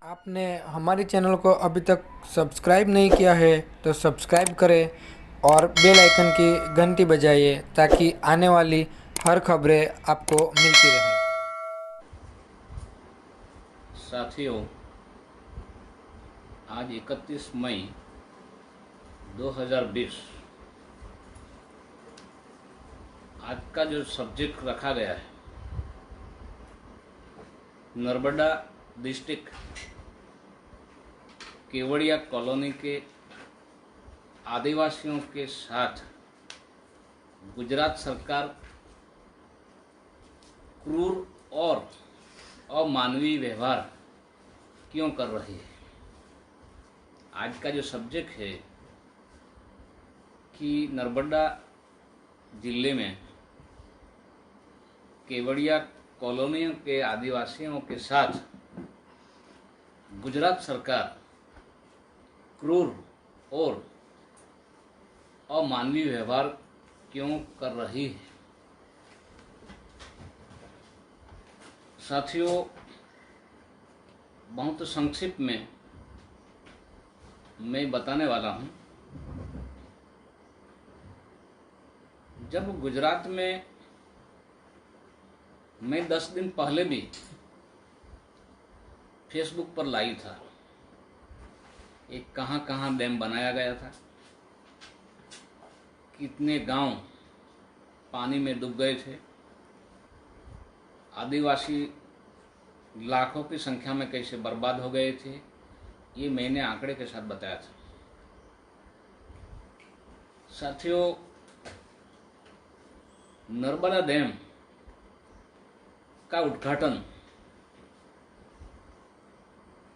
आपने हमारे चैनल को अभी तक सब्सक्राइब नहीं किया है तो सब्सक्राइब करें और बेल आइकन की घंटी बजाइए ताकि आने वाली हर खबरें आपको मिलती रहे। साथियों, आज 31 मई 2020 आज का जो सब्जेक्ट रखा गया है, नर्मदा डिस्ट्रिक्ट केवड़िया कॉलोनी के आदिवासियों के साथ गुजरात सरकार क्रूर और अमानवीय व्यवहार क्यों कर रही है। आज का जो सब्जेक्ट है कि नर्मदा जिले में केवड़िया कॉलोनियों के आदिवासियों के साथ गुजरात सरकार क्रूर और अमानवीय व्यवहार क्यों कर रही है। साथियों, बहुत संक्षिप्त में मैं बताने वाला हूं। जब गुजरात में मैं 10 दिन पहले भी फेसबुक पर लाइव था, एक कहां कहां डैम बनाया गया था, कितने गांव पानी में डूब गए थे, आदिवासी लाखों की संख्या में कैसे बर्बाद हो गए थे, ये मैंने आंकड़े के साथ बताया था। साथियों, नर्मदा डैम का उद्घाटन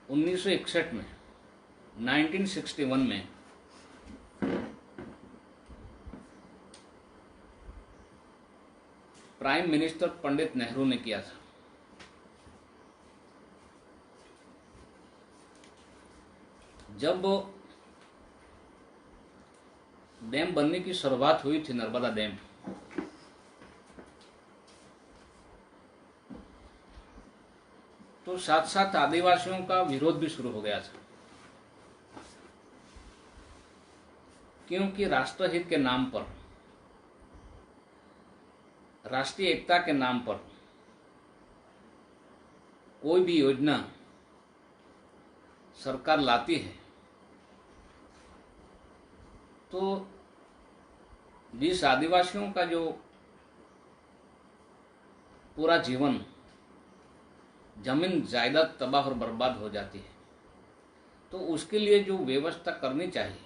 1961 में 1961 में प्राइम मिनिस्टर पंडित नेहरू ने किया था। जब डैम बनने की शुरुआत हुई थी, नर्मदा डैम, तो साथ साथ आदिवासियों का विरोध भी शुरू हो गया था, क्योंकि राष्ट्रहित के नाम पर, राष्ट्रीय एकता के नाम पर कोई भी योजना सरकार लाती है तो जिस आदिवासियों का जो पूरा जीवन, जमीन जायदाद तबाह और बर्बाद हो जाती है, तो उसके लिए जो व्यवस्था करनी चाहिए,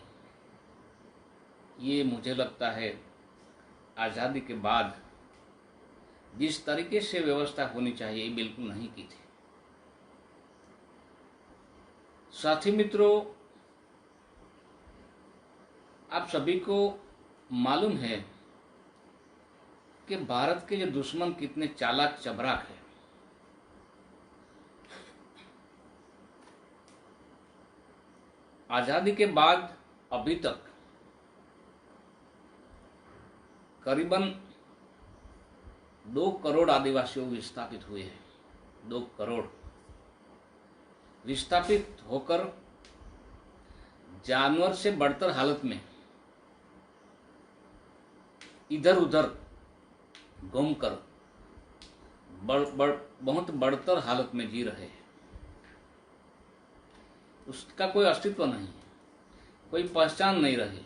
ये मुझे लगता है आज़ादी के बाद जिस तरीके से व्यवस्था होनी चाहिए, ये बिल्कुल नहीं की थी। साथी मित्रों, आप सभी को मालूम है कि भारत के जो दुश्मन कितने चालाक चबराक है। आजादी के बाद अभी तक करीबन 2 करोड़ आदिवासियों विस्थापित हुए हैं। 2 करोड़ विस्थापित होकर जानवर से बढ़तर हालत में इधर उधर घूमकर बहुत बढ़तर हालत में जी रहे हैं। उसका कोई अस्तित्व नहीं है, कोई पहचान नहीं रही।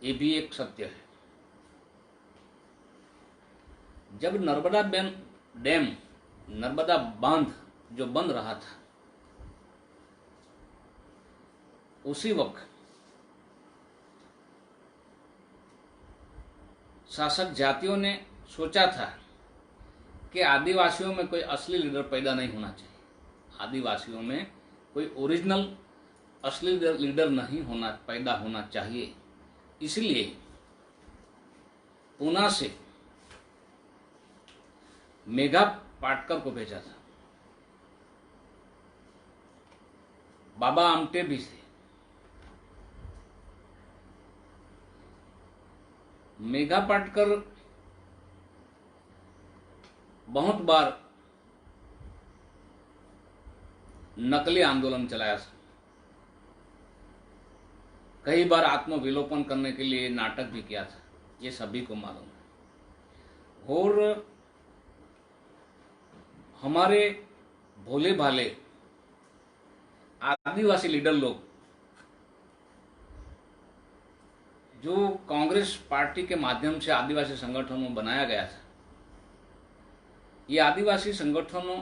ये भी एक सत्य है। जब नर्मदा डैम, नर्मदा बांध जो बन रहा था, उसी वक्त शासक जातियों ने सोचा था कि आदिवासियों में कोई असली लीडर पैदा नहीं होना चाहिए, आदिवासियों में कोई ओरिजिनल असली लीडर नहीं पैदा होना चाहिए। इसलिए पूना से मेघा पाटकर को भेजा था। बाबा आमटे भी थे। मेघा पाटकर बहुत बार नकली आंदोलन चलाया था। कई बार आत्मविलोपन करने के लिए नाटक भी किया था, ये सभी को मालूम है। और हमारे भोले भाले आदिवासी लीडर लोग जो कांग्रेस पार्टी के माध्यम से आदिवासी संगठनों बनाया गया था, ये आदिवासी संगठनों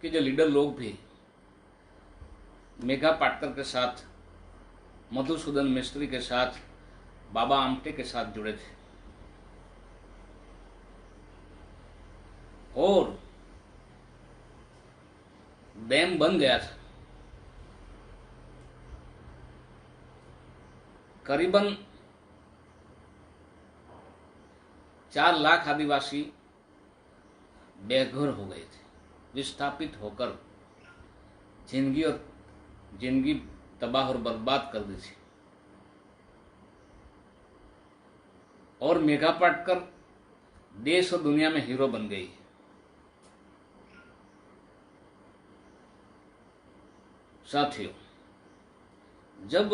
के जो लीडर लोग भी मेघा पाटकर के साथ, मधुसूदन मिस्त्री के साथ, बाबा आमटे के साथ जुड़े थे। और डैम बन गया था। करीबन 4 लाख आदिवासी बेघर हो गए थे, विस्थापित होकर जिंदगी तबाह और बर्बाद कर दी थी। और मेघा पाटकर देश और दुनिया में हीरो बन गई है। साथियों, जब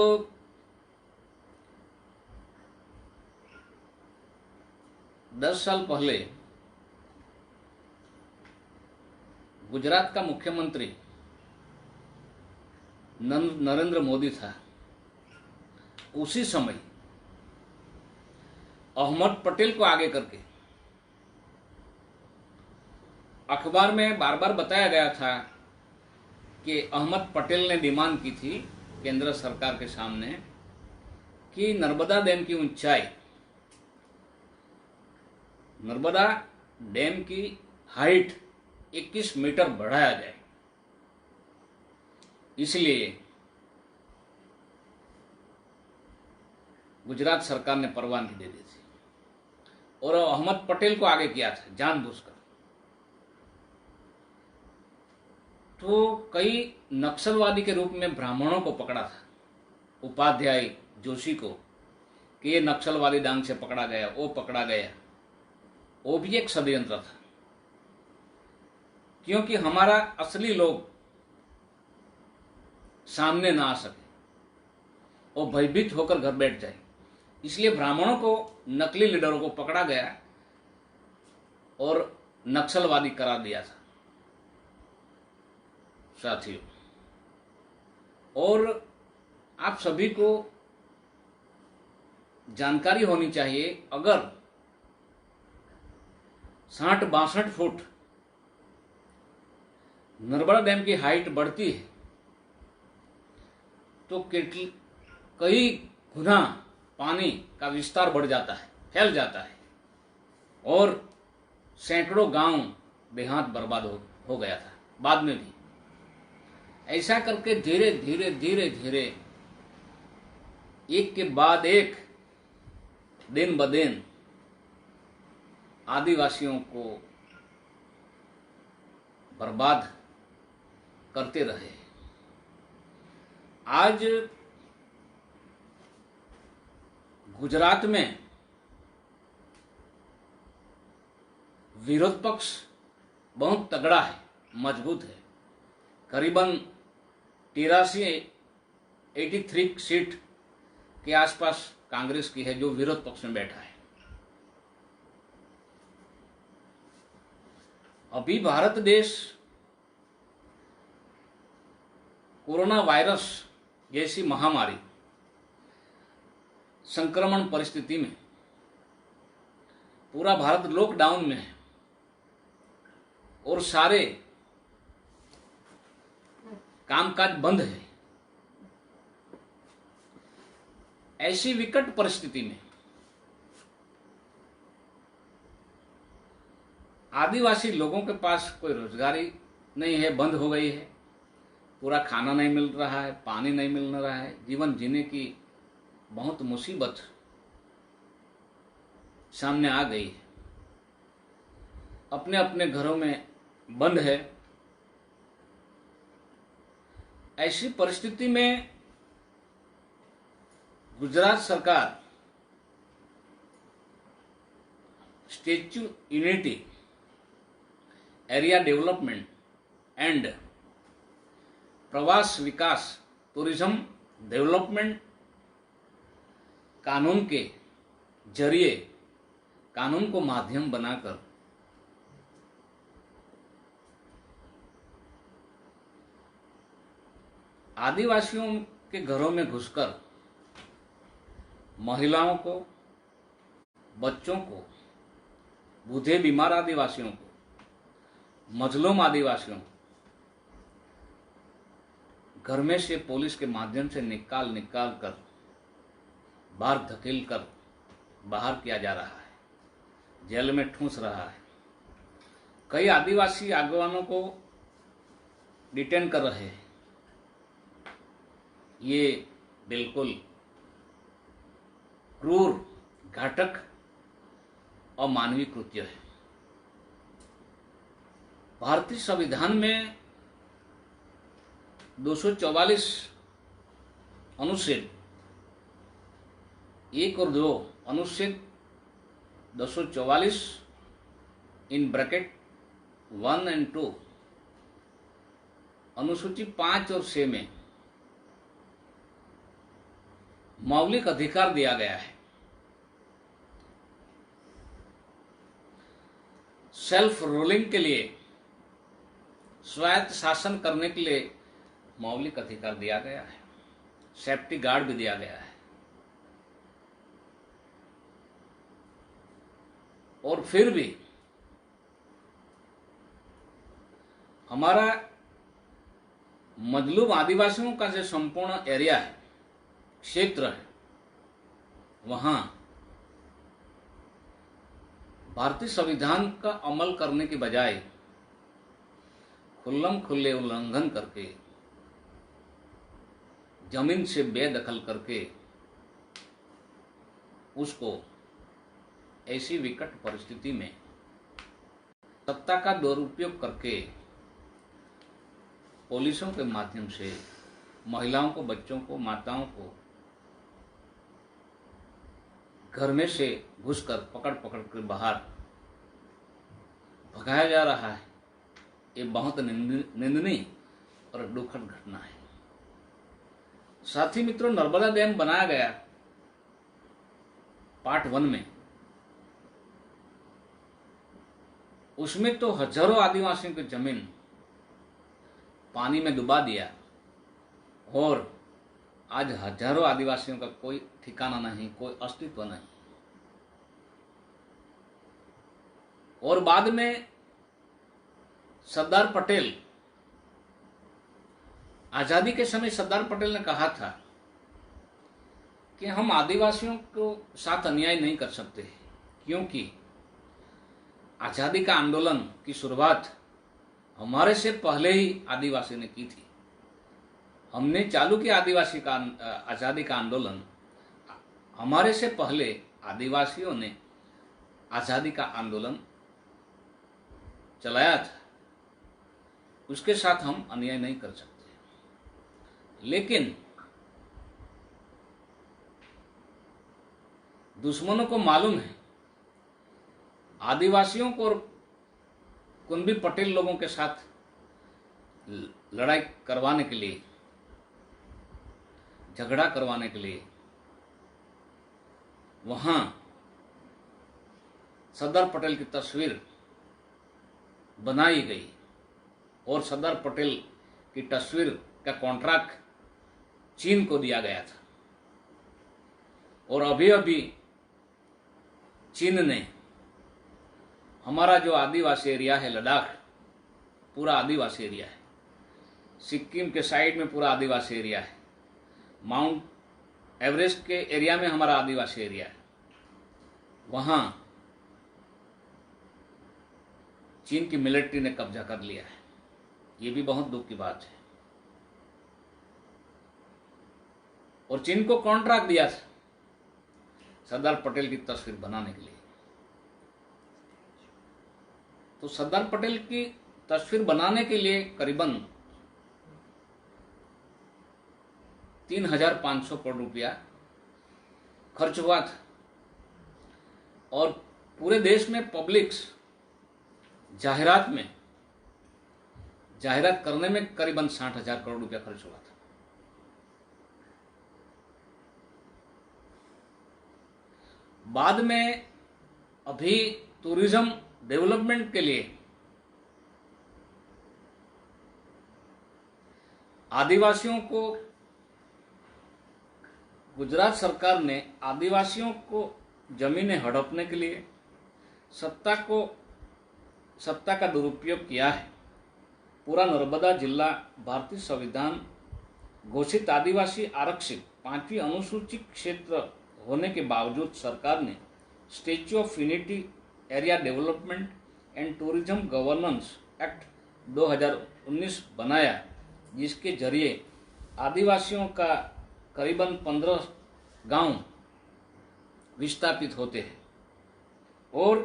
दस साल पहले गुजरात का मुख्यमंत्री नरेंद्र मोदी था, उसी समय अहमद पटेल को आगे करके अखबार में बार बार बताया गया था कि अहमद पटेल ने डिमांड की थी केंद्र सरकार के सामने कि नर्मदा डैम की ऊंचाई, नर्मदा डैम की हाइट 21 मीटर बढ़ाया जाए। इसलिए गुजरात सरकार ने परवानगी दे दी थी और अहमद पटेल को आगे किया था जानबूझकर। तो कई नक्सलवादी के रूप में ब्राह्मणों को पकड़ा था, उपाध्याय जोशी को, कि ये नक्सलवादी डांग से पकड़ा गया, वो पकड़ा गया। वो भी एक षड्यंत्र था, क्योंकि हमारा असली लोग सामने ना आ सके, वो भयभीत होकर घर बैठ जाए। इसलिए ब्राह्मणों को, नकली लीडरों को पकड़ा गया और नक्सलवादी करार दिया था। साथियों, और आप सभी को जानकारी होनी चाहिए, अगर 60-62 फुट नर्मदा डैम की हाइट बढ़ती है तो कई गुना पानी का विस्तार बढ़ जाता है, फैल जाता है, और सैकड़ों गांव देहात बर्बाद हो गया था बाद में भी। ऐसा करके धीरे धीरे धीरे धीरे एक के बाद एक, दिन ब दिन आदिवासियों को बर्बाद करते रहे। आज गुजरात में विरोध पक्ष बहुत तगड़ा है, मजबूत है। करीबन 83 सीट के आसपास कांग्रेस की है जो विरोध पक्ष में बैठा है। अभी भारत देश कोरोना वायरस जैसी महामारी, संक्रमण परिस्थिति में पूरा भारत लॉकडाउन में है और सारे कामकाज बंद है। ऐसी विकट परिस्थिति में आदिवासी लोगों के पास कोई रोजगारी नहीं है, बंद हो गई है, पूरा खाना नहीं मिल रहा है, पानी नहीं मिल रहा है, जीवन जीने की बहुत मुसीबत सामने आ गई है। अपने अपने घरों में बंद है। ऐसी परिस्थिति में गुजरात सरकार statue unity, area development and प्रवास विकास टूरिज्म डेवलपमेंट कानून के जरिए, कानून को माध्यम बनाकर आदिवासियों के घरों में घुसकर महिलाओं को, बच्चों को, बूढ़े बीमार आदिवासियों को, मजलूम आदिवासियों को घर में से पुलिस के माध्यम से निकाल कर बाहर धकेल कर बाहर किया जा रहा है, जेल में ठूंस रहा है। कई आदिवासी आगवानों को डिटेन कर रहे हैं। ये बिल्कुल क्रूर, घातक और मानवीय कृत्य है। भारतीय संविधान में 244 अनुच्छेद 1 और 2, अनुच्छेद 244 इन ब्रैकेट 1 और 2, अनुसूची 5 और 6 में मौलिक अधिकार दिया गया है। सेल्फ रूलिंग के लिए, स्वायत्त शासन करने के लिए मौलिक अधिकार दिया गया है। सेफ्टी गार्ड भी दिया गया है। और फिर भी हमारा मजलूम आदिवासियों का जो संपूर्ण एरिया है, क्षेत्र है, वहां भारतीय संविधान का अमल करने के बजाय खुल्लम खुल्ले उल्लंघन करके, जमीन से बेदखल करके उसको ऐसी विकट परिस्थिति में सत्ता का दुरुपयोग करके पुलिसों के माध्यम से महिलाओं को, बच्चों को, माताओं को घर में से घुसकर पकड़ कर बाहर भगाया जा रहा है। ये बहुत निंदनीय और दुखद घटना है। साथी मित्रों, नर्मदा डैम बनाया गया पार्ट 1 में, उसमें तो हजारों आदिवासियों की जमीन पानी में डुबा दिया और आज हजारों आदिवासियों का कोई ठिकाना नहीं, कोई अस्तित्व नहीं। और बाद में सरदार पटेल, आजादी के समय सरदार पटेल ने कहा था कि हम आदिवासियों को साथ अन्याय नहीं कर सकते, क्योंकि आजादी का आंदोलन की शुरुआत हमारे से पहले ही आदिवासी ने की थी। हमने चालू किया आजादी का आंदोलन, हमारे से पहले आदिवासियों ने आजादी का आंदोलन चलाया था। उसके साथ हम अन्याय नहीं कर सकते। लेकिन दुश्मनों को मालूम है आदिवासियों को और कुंभी पटेल लोगों के साथ लड़ाई करवाने के लिए, झगड़ा करवाने के लिए वहां सरदार पटेल की तस्वीर बनाई गई और सरदार पटेल की तस्वीर का कॉन्ट्रैक्ट चीन को दिया गया था। और अभी अभी चीन ने हमारा जो आदिवासी एरिया है, लद्दाख पूरा आदिवासी एरिया है, सिक्किम के साइड में पूरा आदिवासी एरिया है, माउंट एवरेस्ट के एरिया में हमारा आदिवासी एरिया है, वहां चीन की मिलिट्री ने कब्जा कर लिया है। ये भी बहुत दुख की बात है। और चीन को कॉन्ट्रैक्ट दिया था सरदार पटेल की तस्वीर बनाने के लिए। तो सरदार पटेल की तस्वीर बनाने के लिए करीबन 3,500 करोड़ रुपया खर्च हुआ था। और पूरे देश में पब्लिक्स जाहिरात में जाहिरात करने में करीबन 60,000 करोड़ रुपया खर्च हुआ था। बाद में अभी टूरिज्म डेवलपमेंट के लिए आदिवासियों को, गुजरात सरकार ने आदिवासियों को जमीनें हड़पने के लिए सत्ता का दुरुपयोग किया है। पूरा नर्मदा जिला भारतीय संविधान घोषित आदिवासी आरक्षित 5वीं अनुसूचित क्षेत्र होने के बावजूद सरकार ने statue of unity area development and tourism governance act 2019 बनाया, जिसके जरिए आदिवासियों का करीबन 15 गांव विस्थापित होते हैं और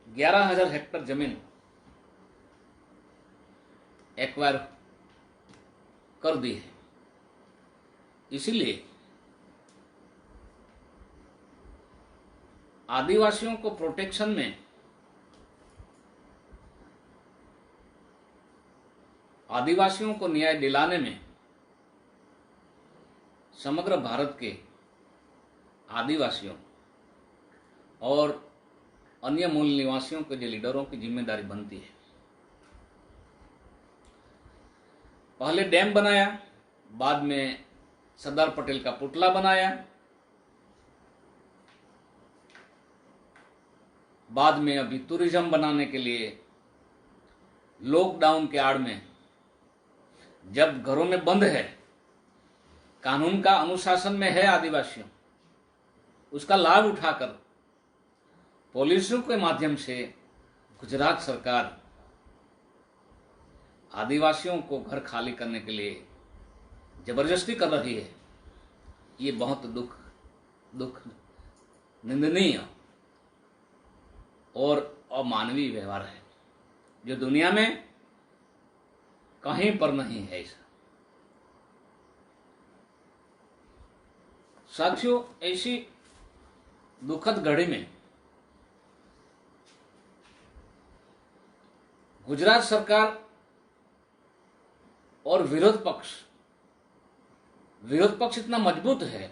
11,000 हेक्टेयर जमीन एक्वायर कर दी है। इसलिए आदिवासियों को प्रोटेक्शन में आदिवासियों को न्याय दिलाने में समग्र भारत के आदिवासियों और अन्य मूल निवासियों के जो लीडरों की जिम्मेदारी बनती है। पहले डैम बनाया, बाद में सरदार पटेल का पुतला बनाया, बाद में अभी टूरिज्म बनाने के लिए लॉकडाउन के आड़ में, जब घरों में बंद है, कानून का अनुशासन में है आदिवासियों, उसका लाभ उठाकर पॉलिसियों के माध्यम से गुजरात सरकार आदिवासियों को घर खाली करने के लिए जबरदस्ती कर रही है। ये बहुत दुख निंदनीय और अमानवीय व्यवहार है, जो दुनिया में कहीं पर नहीं है ऐसा। साथियों, ऐसी दुखद घड़ी में गुजरात सरकार और विरोध पक्ष इतना मजबूत है,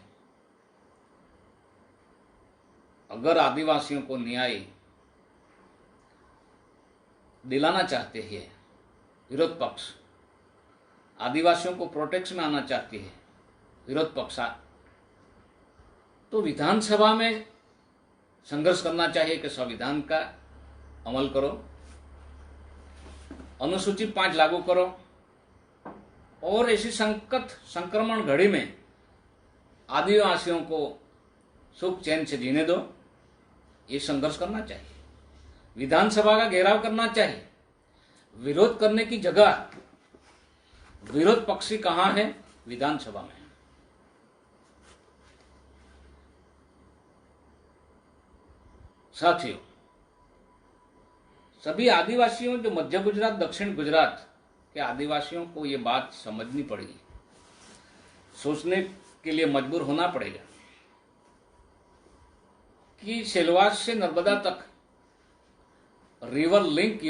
अगर आदिवासियों को न्याय दिलाना चाहते हैं, विरोध पक्ष आदिवासियों को प्रोटेक्शन में आना चाहती है, विरोध पक्ष तो विधानसभा में संघर्ष करना चाहिए कि संविधान का अमल करो, अनुसूची 5 लागू करो और ऐसी संक्रमण घड़ी में आदिवासियों को सुख चैन से जीने दो। ये संघर्ष करना चाहिए, विधानसभा का घेराव करना चाहिए। विरोध करने की जगह विरोध पक्षी कहां है? विधानसभा में। साथियों, सभी आदिवासियों, जो मध्य गुजरात, दक्षिण गुजरात के आदिवासियों को ये बात समझनी पड़ेगी, सोचने के लिए मजबूर होना पड़ेगा कि सेलवास से नर्मदा तक रिवर लिंक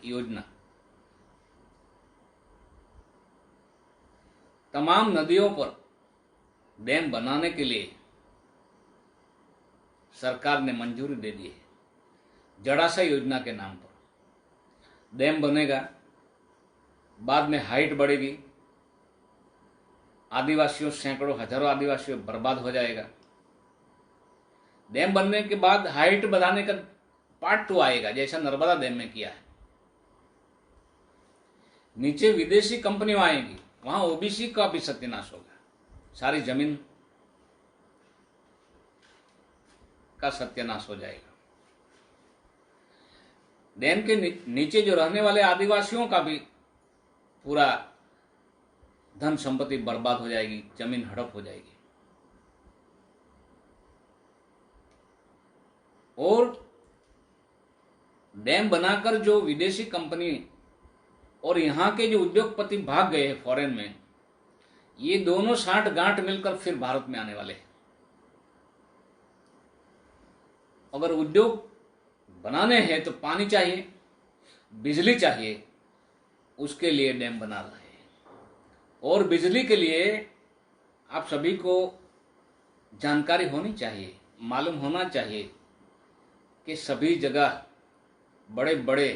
योजना तमाम नदियों पर डैम बनाने के लिए सरकार ने मंजूरी दे दी है। जड़ाशय योजना के नाम पर डैम बनेगा, बाद में हाइट बढ़ेगी, आदिवासियों, सैकड़ों हजारों आदिवासियों बर्बाद हो जाएगा। डैम बनने के बाद हाइट बढ़ाने का पार्ट 2 आएगा, जैसा नर्मदा डैम में किया है। नीचे विदेशी कंपनियां आएंगी, वहां ओबीसी का भी सत्यानाश होगा, सारी जमीन का सत्यानाश हो जाएगा। डैम के नीचे जो रहने वाले आदिवासियों का भी पूरा धन संपत्ति बर्बाद हो जाएगी, जमीन हड़प हो जाएगी। और डैम बनाकर जो विदेशी कंपनी और यहां के जो उद्योगपति भाग गए हैं फॉरेन में, ये दोनों साठ गांठ मिलकर फिर भारत में आने वाले हैं। अगर उद्योग बनाने हैं तो पानी चाहिए, बिजली चाहिए उसके लिए डैम बना रहे हैं। और बिजली के लिए आप सभी को जानकारी होनी चाहिए, मालूम होना चाहिए कि सभी जगह बड़े बड़े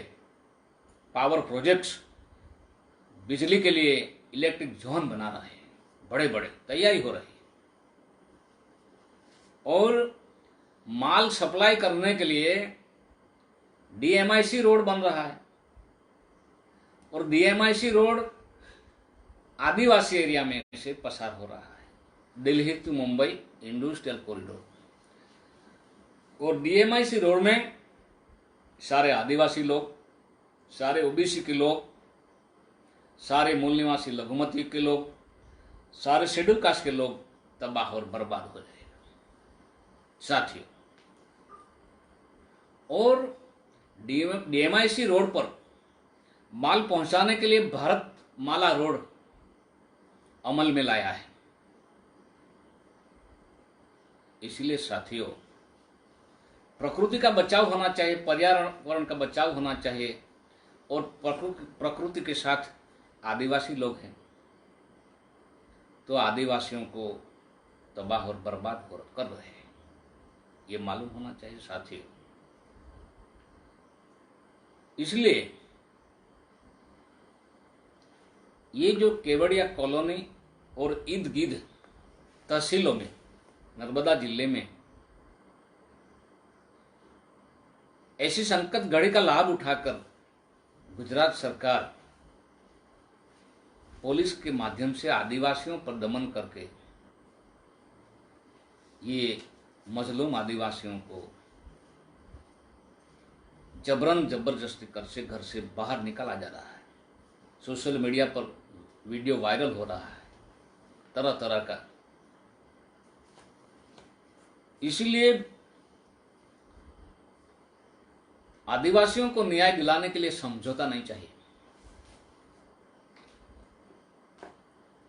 पावर प्रोजेक्ट्स बिजली के लिए इलेक्ट्रिक जोन बना रहे हैं, बड़े बड़े तैयारी हो रही है। और माल सप्लाई करने के लिए डीएमआईसी रोड बन रहा है, और डीएमआईसी रोड आदिवासी एरिया में से पसार हो रहा है, Delhi to Mumbai industrial corridor. और डीएमआईसी रोड में सारे आदिवासी लोग, सारे ओबीसी के लोग, सारे मूल निवासी लघुमती के लोग, सारे शेड्यूल कास्ट के लोग तबाह और बर्बाद हो जाएगा साथियों। और डीएमआईसी रोड पर माल पहुंचाने के लिए भारत माला रोड अमल में लाया है। इसलिए साथियों, प्रकृति का बचाव होना चाहिए, पर्यावरण का बचाव होना चाहिए। और प्रकृति के साथ आदिवासी लोग हैं, तो आदिवासियों को तबाह और बर्बाद कर रहे हैं, ये मालूम होना चाहिए साथियों। इसलिए ये जो केवड़िया कॉलोनी और इर्द गिर्द तहसीलों में नर्मदा जिले में ऐसी संकट घड़ी का लाभ उठाकर गुजरात सरकार पुलिस के माध्यम से आदिवासियों पर दमन करके ये मजलूम आदिवासियों को जबरन जबरदस्ती कर से घर से बाहर निकाला जा रहा है। सोशल मीडिया पर वीडियो वायरल हो रहा है तरह तरह का। इसीलिए आदिवासियों को न्याय दिलाने के लिए समझौता नहीं चाहिए।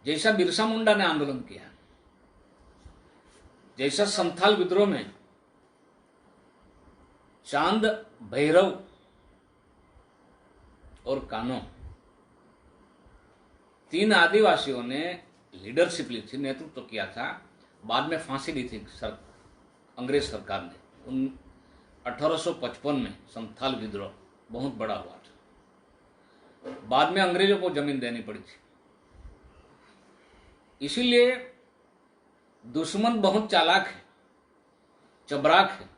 जैसा बिरसा मुंडा ने आंदोलन किया, जैसा संथाल विद्रोह में चांद, भैरव और कानो तीन आदिवासियों ने लीडरशिप ली थी, नेतृत्व किया था, बाद में फांसी दी थी अंग्रेज सरकार ने। 1855 में संथाल विद्रोह बहुत बड़ा हुआ था, बाद में अंग्रेजों को जमीन देनी पड़ी थी। इसीलिए दुश्मन बहुत चालाक है, चबराक है,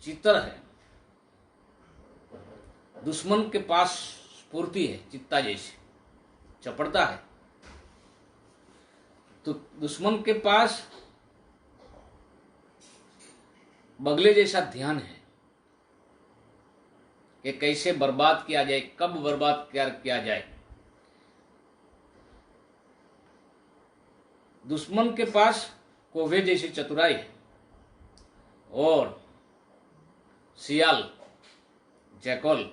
चित्तर है। दुश्मन के पास स्फूर्ति है, चित्ता जैसी चपड़ता है। तो दुश्मन के पास बगले जैसा ध्यान है कि कैसे बर्बाद किया जाए, कब बर्बाद किया जाए। दुश्मन के पास कोवे जैसी चतुराई है और सियाल, जैकल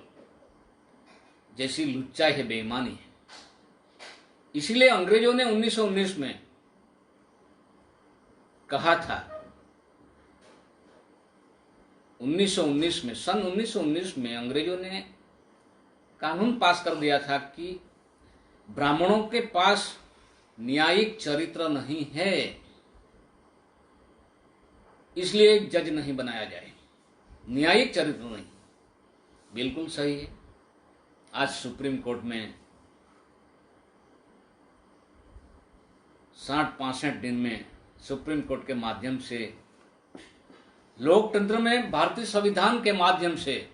जैसी लुच्चाई है, बेईमानी है। इसीलिए अंग्रेजों ने 1919 में कहा था, 1919 में, सन 1919 में अंग्रेजों ने कानून पास कर दिया था कि ब्राह्मणों के पास न्यायिक चरित्र नहीं है, इसलिए जज नहीं बनाया जाए। न्यायिक चरित्र नहीं, बिल्कुल सही है। आज सुप्रीम कोर्ट में 60-65 दिन में सुप्रीम कोर्ट के माध्यम से, लोकतंत्र में भारतीय संविधान के माध्यम से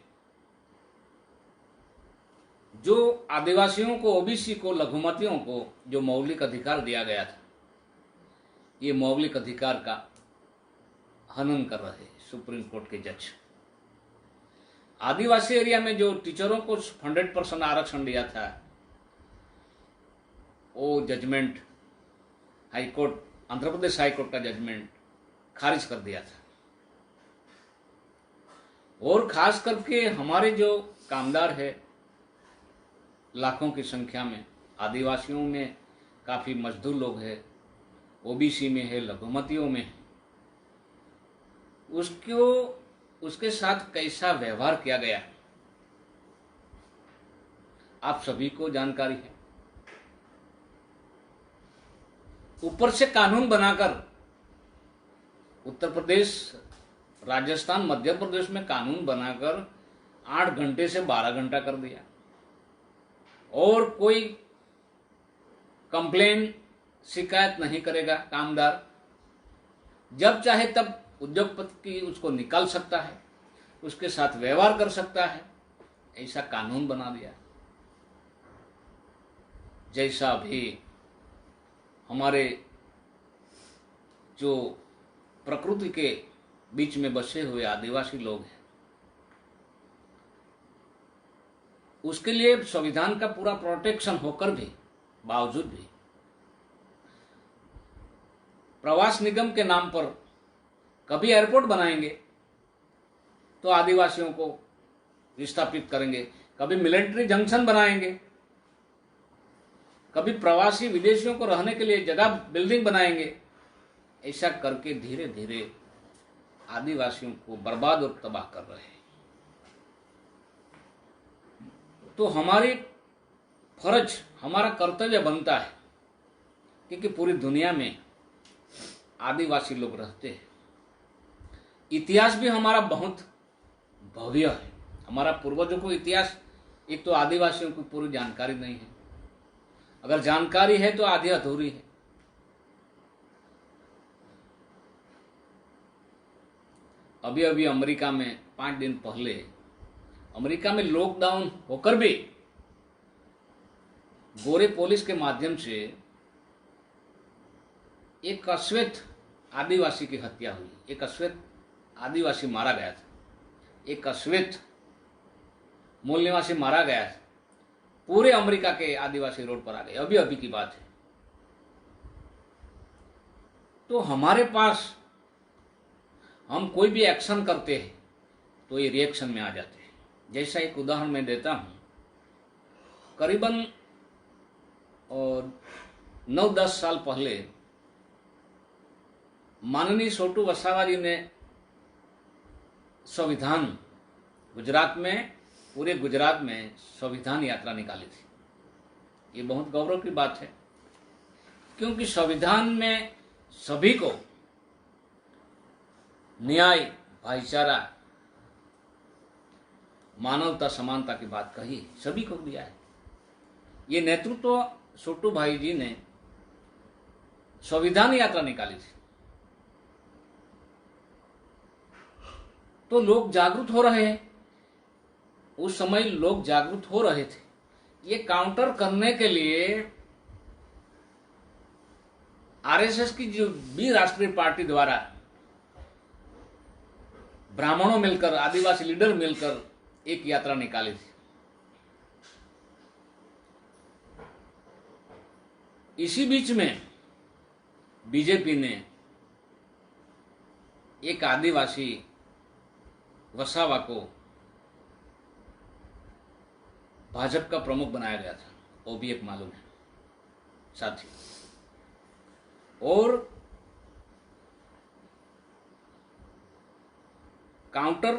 जो आदिवासियों को, ओबीसी को, लघुमतियों को जो मौलिक अधिकार दिया गया था, ये मौलिक अधिकार का हनन कर रहे सुप्रीम कोर्ट के जज। आदिवासी एरिया में जो टीचरों को 100% आरक्षण दिया था, वो judgement high court, Andhra Pradesh high court का जजमेंट खारिज कर दिया था। और खास करके हमारे जो कामदार है, लाखों की संख्या में, आदिवासियों में काफी मजदूर लोग हैं, ओबीसी में है, लघुमतियों में है, उसके साथ कैसा व्यवहार किया गया, आप सभी को जानकारी है। ऊपर से कानून बनाकर उत्तर प्रदेश, राजस्थान, मध्य प्रदेश में कानून बनाकर 8 घंटे से 12 घंटा कर दिया, और कोई कंप्लेन, शिकायत नहीं करेगा कामदार। जब चाहे तब उद्योगपति उसको निकाल सकता है, उसके साथ व्यवहार कर सकता है, ऐसा कानून बना दिया। जैसा भी हमारे जो प्रकृति के बीच में बसे हुए आदिवासी लोग हैं, उसके लिए संविधान का पूरा प्रोटेक्शन होकर भी बावजूद भी प्रवास निगम के नाम पर कभी एयरपोर्ट बनाएंगे तो आदिवासियों को विस्थापित करेंगे, कभी मिलिट्री जंक्शन बनाएंगे, कभी प्रवासी विदेशियों को रहने के लिए जगह, बिल्डिंग बनाएंगे। ऐसा करके धीरे धीरे आदिवासियों को बर्बाद और तबाह कर रहे हैं। तो हमारी फर्ज, हमारा कर्तव्य बनता है, क्योंकि पूरी दुनिया में आदिवासी लोग रहते हैं। इतिहास भी हमारा बहुत भव्य है। हमारा पूर्वजों को इतिहास, एक तो आदिवासियों को पूरी जानकारी नहीं है, अगर जानकारी है तो आधी अधूरी है। अभी अभी अमेरिका में 5 दिन पहले अमेरिका में लॉकडाउन होकर भी गोरे पुलिस के माध्यम से एक अश्वेत आदिवासी की हत्या हुई। एक अश्वेत आदिवासी मारा गया था, एक अश्वेत मूल निवासी मारा गया था। पूरे अमेरिका के आदिवासी रोड पर आ गए। अभी अभी की बात है। तो हमारे पास, हम कोई भी एक्शन करते हैं तो ये रिएक्शन में आ जाते हैं। जैसा एक उदाहरण मैं देता हूं, करीबन 9-10 साल पहले माननीय छोटू वसावा जी ने संविधान, गुजरात में, पूरे गुजरात में संविधान यात्रा निकाली थी। ये बहुत गौरव की बात है, क्योंकि संविधान में सभी को न्याय, भाईचारा, मानवता, समानता की बात कही, सभी को दिया है। ये नेतृत्व छोटू भाई जी ने संविधान यात्रा निकाली थी। तो लोग जागरूक हो रहे हैं। उस समय लोग जागरूक हो रहे थे। ये काउंटर करने के लिए आरएसएस की जो भी राष्ट्रीय पार्टी द्वारा ब्राह्मणों मिलकर, आदिवासी लीडर मिलकर एक यात्रा निकाली थी। इसी बीच में बीजेपी ने एक आदिवासी वसावा को भाजपा का प्रमुख बनाया गया था, वो भी एक मालूम है साथी। और counter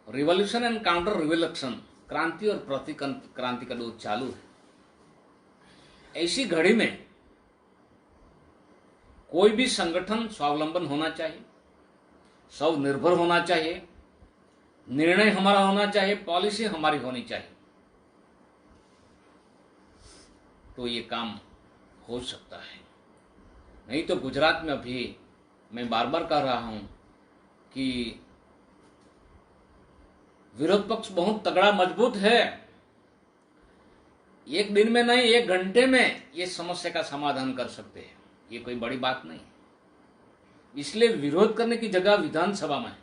revolution and counter revolution, क्रांति और प्रति क्रांति का दौर चालू है। ऐसी घड़ी में कोई भी संगठन स्वावलंबन होना चाहिए, स्वनिर्भर होना चाहिए, निर्णय हमारा होना चाहिए, पॉलिसी हमारी होनी चाहिए, तो ये काम हो सकता है। नहीं तो गुजरात में अभी मैं बार बार कह रहा हूं कि विरोध पक्ष बहुत तगड़ा, मजबूत है। एक दिन में नहीं, 1 घंटे में ये समस्या का समाधान कर सकते हैं। ये कोई बड़ी बात नहीं। इसलिए विरोध करने की जगह विधानसभा में है,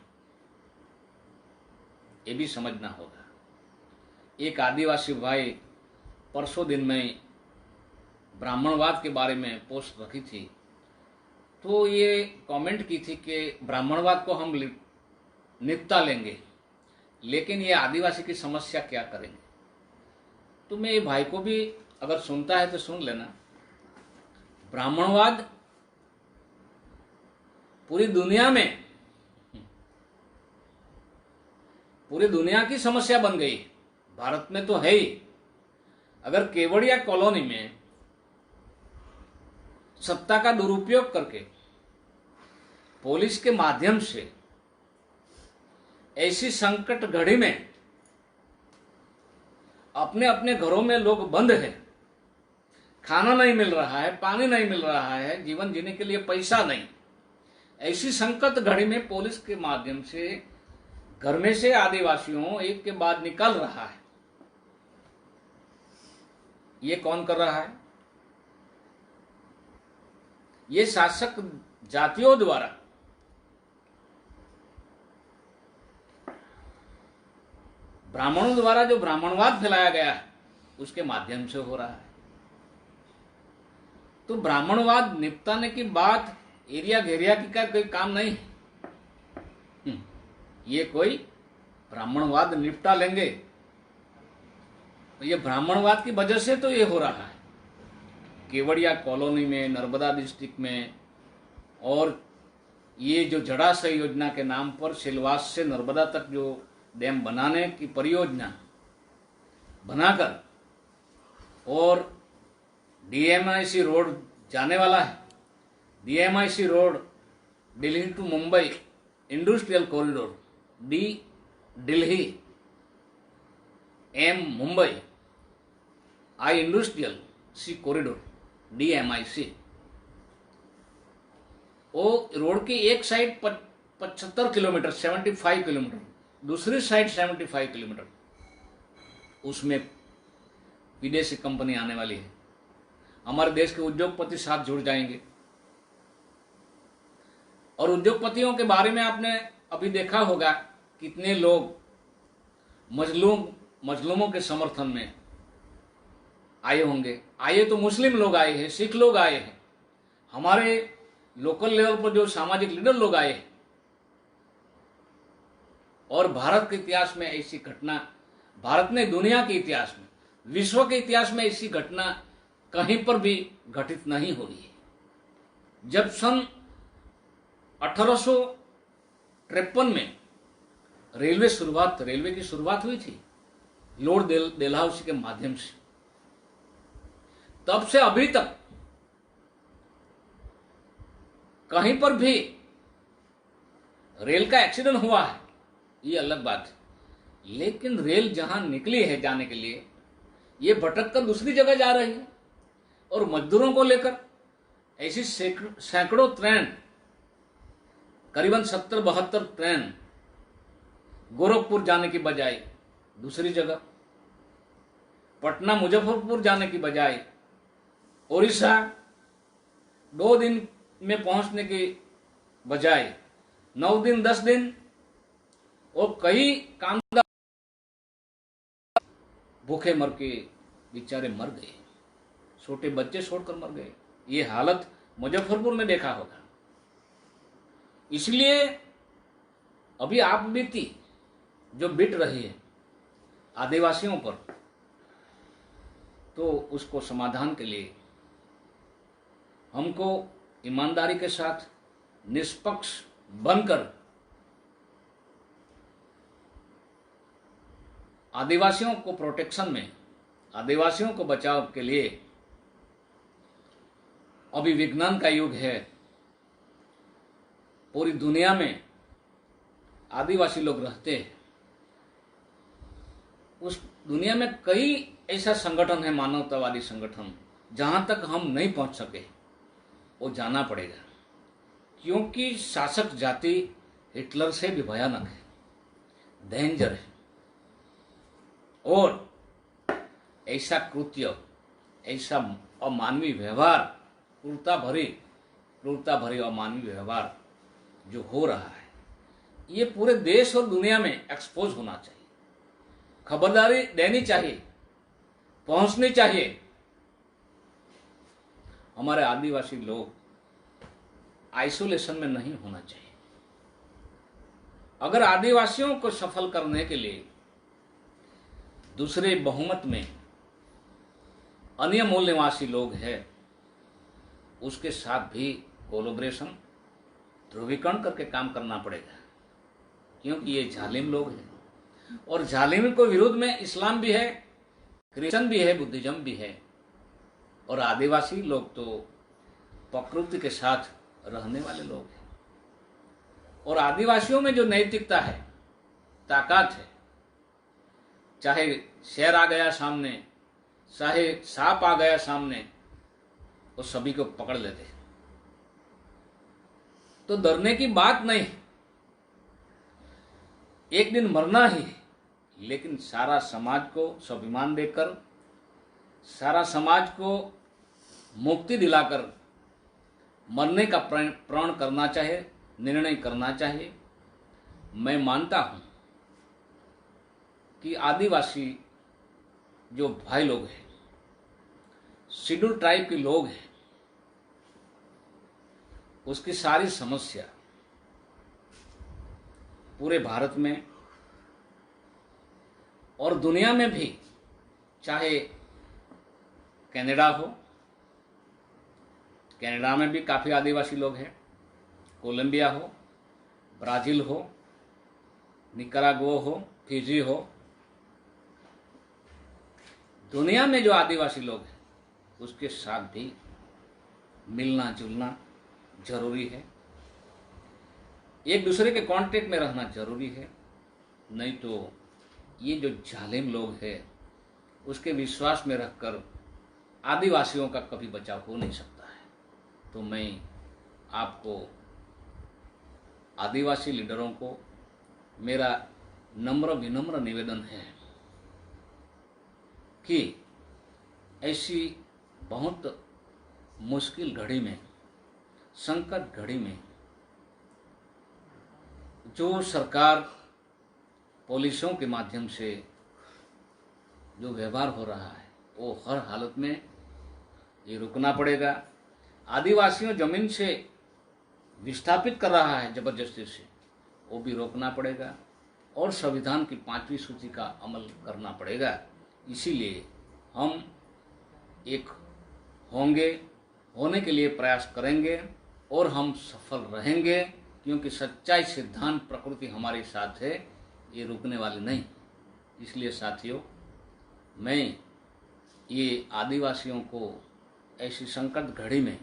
ये भी समझना होगा। एक आदिवासी भाई, परसों दिन में ब्राह्मणवाद के बारे में पोस्ट रखी थी, तो ये कमेंट की थी कि ब्राह्मणवाद को हम निपटा लेंगे, लेकिन ये आदिवासी की समस्या क्या करेंगे। तो मैं ये भाई को भी, अगर सुनता है तो सुन लेना, ब्राह्मणवाद पूरी दुनिया में, पूरी दुनिया की समस्या बन गई। भारत में तो है ही। अगर केवड़िया कॉलोनी में सत्ता का दुरुपयोग करके पुलिस के माध्यम से ऐसी संकट घड़ी में अपने अपने घरों में लोग बंद हैं, खाना नहीं मिल रहा है, पानी नहीं मिल रहा है, जीवन जीने के लिए पैसा नहीं, ऐसी संकट घड़ी में पुलिस के माध्यम से घर में से आदिवासियों एक के बाद निकल रहा है। ये कौन कर रहा है? ये शासक जातियों द्वारा ब्राह्मणों द्वारा जो ब्राह्मणवाद फैलाया गया है उसके माध्यम से हो रहा है। तो ब्राह्मणवाद निपटाने की बात एरिया घेरिया की का कोई काम नहीं है। ये कोई ब्राह्मणवाद निपटा लेंगे, ये ब्राह्मणवाद की वजह से तो ये हो रहा है। केवड़िया कॉलोनी में, नर्मदा डिस्ट्रिक्ट में, और ये जो जड़ाशय योजना के नाम पर सिलवास से नर्मदा तक जो डैम बनाने की परियोजना बनाकर और डीएमआईसी रोड जाने वाला है। DMIC road Delhi to Mumbai industrial corridor, D Delhi, M Mumbai, I industrial, C corridor, DMIC. वो रोड की एक साइड 75 किलोमीटर, 75 किलोमीटर, दूसरी साइड 75 किलोमीटर, उसमें विदेशी कंपनी आने वाली है। हमारे देश के उद्योगपति साथ जुड़ जाएंगे। और उद्योगपतियों के बारे में आपने अभी देखा होगा कितने लोग मजलूमों के समर्थन में आए होंगे। आए तो मुस्लिम लोग आए हैं, सिख लोग आए हैं, हमारे लोकल लेवल पर जो सामाजिक लीडर लोग आए हैं। और भारत के इतिहास में ऐसी घटना, भारत ने दुनिया के इतिहास में, विश्व के इतिहास में ऐसी घटना कहीं पर भी घटित नहीं हुई है। जब सन 1853 में रेलवे की शुरुआत हुई थी लॉर्ड डेलहाउसी के माध्यम से, तब से अभी तक कहीं पर भी रेल का एक्सीडेंट हुआ है, ये अलग बात है। लेकिन रेल जहां निकली है जाने के लिए, ये भटक कर दूसरी जगह जा रही है। और मजदूरों को लेकर ऐसी सैकड़ों ट्रेन, करीबन 70-72 ट्रेन गोरखपुर जाने की बजाय दूसरी जगह, पटना मुजफ्फरपुर जाने की बजाय उड़ीसा 2 दिन में पहुंचने की बजाय 9 दिन 10 दिन, और कई कामगार भूखे मर के बेचारे मर गए, छोटे बच्चे छोड़कर मर गए। ये हालत मुजफ्फरपुर में देखा होगा। इसलिए अभी आप बीती जो बीत रही है आदिवासियों पर, तो उसको समाधान के लिए हमको ईमानदारी के साथ निष्पक्ष बनकर आदिवासियों को प्रोटेक्शन में, आदिवासियों को बचाव के लिए, अभी विज्ञान का युग है, पूरी दुनिया में आदिवासी लोग रहते हैं। उस दुनिया में कई ऐसा संगठन है, मानवतावादी संगठन, जहां तक हम नहीं पहुंच सके वो जाना पड़ेगा, क्योंकि शासक जाति हिटलर से भी भयानक है, डेंजर है। और ऐसा कृत्य, ऐसा अमानवीय व्यवहार, क्रूरता भरी अमानवीय व्यवहार जो हो रहा है, ये पूरे देश और दुनिया में एक्सपोज होना चाहिए, खबरदारी देनी चाहिए, पहुंचनी चाहिए। हमारे आदिवासी लोग आइसोलेशन में नहीं होना चाहिए। अगर आदिवासियों को सफल करने के लिए दूसरे बहुमत में अन्य मूल निवासी लोग हैं, उसके साथ भी कोलैबोरेशन, ध्रुवीकरण करके काम करना पड़ेगा, क्योंकि ये जालिम लोग हैं। और जालिम को विरोध में इस्लाम भी है, क्रिश्चन भी है, बुद्धिज्म भी है। और आदिवासी लोग तो प्रकृति के साथ रहने वाले लोग हैं। और आदिवासियों में जो नैतिकता है, ताकत है, चाहे शेर आ गया सामने, चाहे सांप आ गया सामने, वो सभी को पकड़ लेते हैं। तो डरने की बात नहीं, एक दिन मरना ही है, लेकिन सारा समाज को स्वाभिमान देकर, सारा समाज को मुक्ति दिलाकर मरने का प्रण करना चाहिए, निर्णय करना चाहिए। मैं मानता हूं कि आदिवासी जो भाई लोग हैं, शेड्यूल ट्राइब के लोग हैं, उसकी सारी समस्या पूरे भारत में और दुनिया में भी, चाहे कनाडा हो, कनाडा में भी काफ़ी आदिवासी लोग हैं, कोलंबिया हो, ब्राज़ील हो, निकारागुआ हो, फिजी हो, दुनिया में जो आदिवासी लोग हैं उसके साथ भी मिलना जुलना जरूरी है, एक दूसरे के कांटेक्ट में रहना जरूरी है। नहीं तो ये जो जालिम लोग हैं उसके विश्वास में रखकर आदिवासियों का कभी बचाव हो नहीं सकता है। तो मैं आपको, आदिवासी लीडरों को मेरा नम्र विनम्र निवेदन है कि ऐसी बहुत मुश्किल घड़ी में, संकट घड़ी में, जो सरकार पॉलिसियों के माध्यम से जो व्यवहार हो रहा है वो हर हालत में ये रुकना पड़ेगा। आदिवासियों जमीन से विस्थापित कर रहा है जबरदस्ती से, वो भी रोकना पड़ेगा और संविधान की 5वीं सूची का अमल करना पड़ेगा। इसीलिए हम एक होने के लिए प्रयास करेंगे और हम सफल रहेंगे, क्योंकि सच्चाई, सिद्धांत, प्रकृति हमारे साथ है, ये रुकने वाले नहीं। इसलिए साथियों, मैं ये आदिवासियों को ऐसी संकट घड़ी में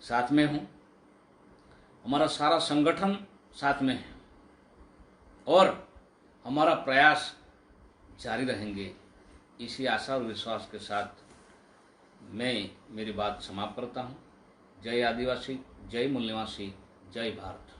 साथ में हूँ, हमारा सारा संगठन साथ में है और हमारा प्रयास जारी रहेंगे। इसी आशा और विश्वास के साथ मैं मेरी बात समाप्त करता हूँ। जय आदिवासी, जय मूल निवासी, जय भारत।